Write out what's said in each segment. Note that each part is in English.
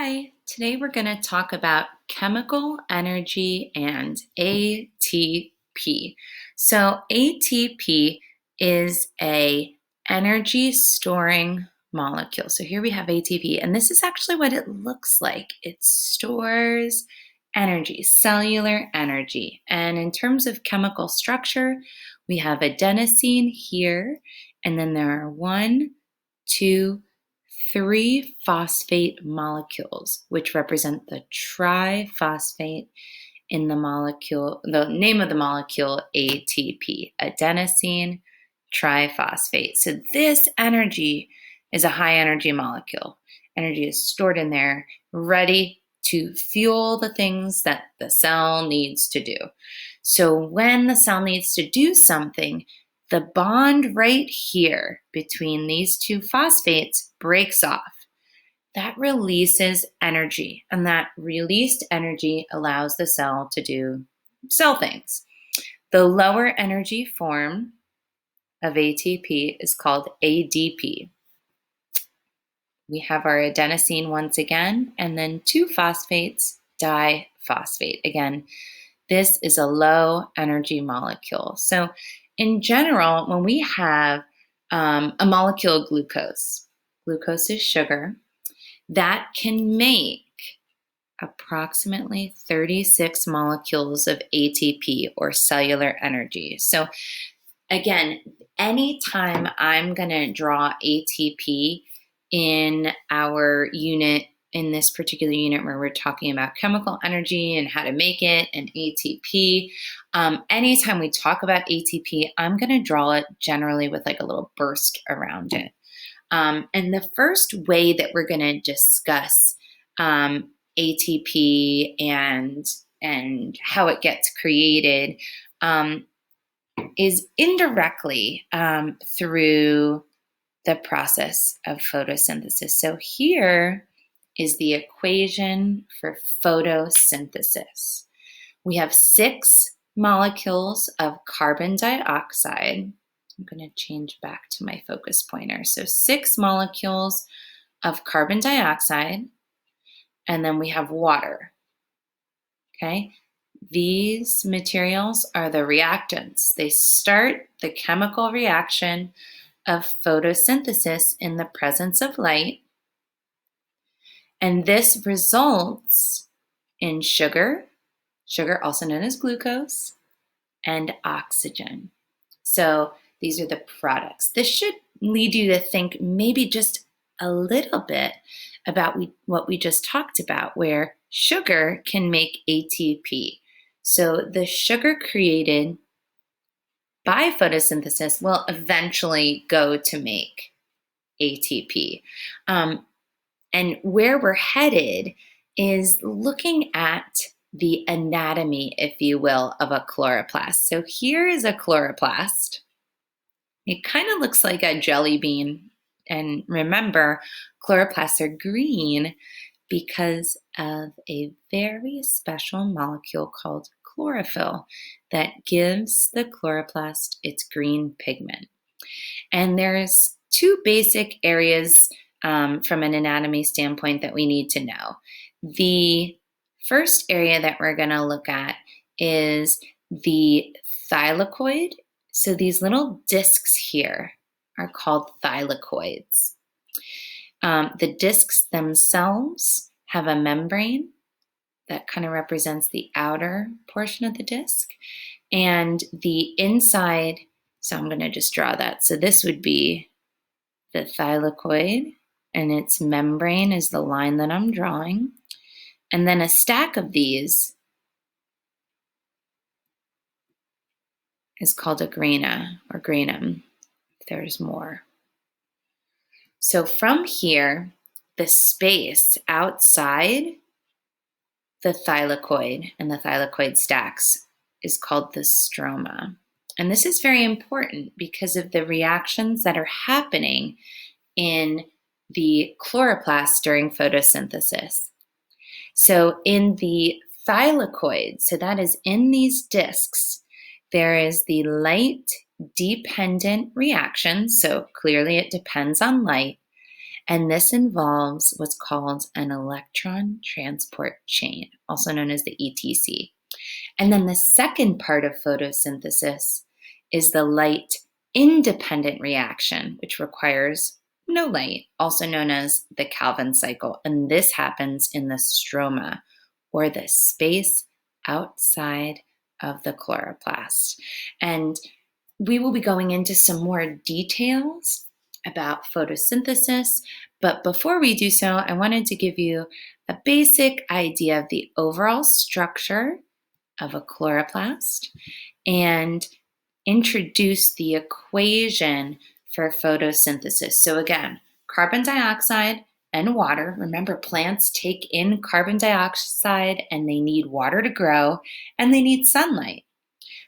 Hi, today we're going to talk about chemical energy and ATP. So ATP is a energy storing molecule. So here we have ATP, and this is actually what it looks like. It stores energy, cellular energy. And in terms of chemical structure, we have adenosine here, and then there are one, two, three phosphate molecules, which represent the triphosphate in the molecule, the name of the molecule ATP, adenosine triphosphate. So this energy is a high energy molecule. Energy is stored in there, ready to fuel the things that the cell needs to do. So when the cell needs to do something, the bond right here between these two phosphates breaks off. That releases energy, and that released energy allows the cell to do cell things. The lower energy form of ATP is called ADP. We have our adenosine once again, and then two phosphates, diphosphate. Again, this is a low energy molecule. So in general, when we have a molecule of glucose is sugar, that can make approximately 36 molecules of ATP or cellular energy. So again, anytime I'm going to draw ATP in our unit, in this particular unit where we're talking about chemical energy and how to make it and ATP, anytime we talk about ATP, I'm going to draw it generally with like a little burst around it. And the first way that we're going to discuss ATP and how it gets created is indirectly through the process of photosynthesis. So here is the equation for photosynthesis. We have 6 molecules of carbon dioxide. I'm going to change back to my focus pointer. So 6 molecules of carbon dioxide, and then we have water. Okay? These materials are the reactants. They start the chemical reaction of photosynthesis in the presence of light. And this results in sugar also known as glucose, and oxygen. So these are the products. This should lead you to think maybe just a little bit about what we just talked about, where sugar can make ATP. So the sugar created by photosynthesis will eventually go to make ATP. And where we're headed is looking at the anatomy, if you will, of a chloroplast. So here is a chloroplast. It kind of looks like a jelly bean. And remember, chloroplasts are green because of a very special molecule called chlorophyll that gives the chloroplast its green pigment. And there's 2 basic areas from an anatomy standpoint that we need to know. The first area that we're going to look at is the thylakoid. So these little discs here are called thylakoids. The discs themselves have a membrane that kind of represents the outer portion of the disc, and the inside, so I'm going to just draw that. So this would be the thylakoid, and its membrane is the line that I'm drawing. And then a stack of these is called a grana or granum, if there's more. So from here, the space outside the thylakoid and the thylakoid stacks is called the stroma. And this is very important because of the reactions that are happening in the chloroplast during photosynthesis. So in the thylakoid, so that is in these discs, there is the light dependent reaction. So clearly it depends on light. And this involves what's called an electron transport chain, also known as the ETC. And then the second part of photosynthesis is the light independent reaction, which requires no light, also known as the Calvin cycle. And this happens in the stroma, or the space outside of the chloroplast. And we will be going into some more details about photosynthesis. But before we do so, I wanted to give you a basic idea of the overall structure of a chloroplast and introduce the equation for photosynthesis. So again, carbon dioxide and water. Remember, plants take in carbon dioxide and they need water to grow and they need sunlight.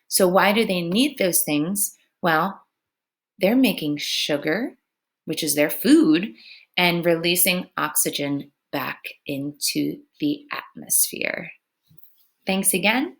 So why do they need those things? Well, they're making sugar, which is their food, and releasing oxygen back into the atmosphere. Thanks again.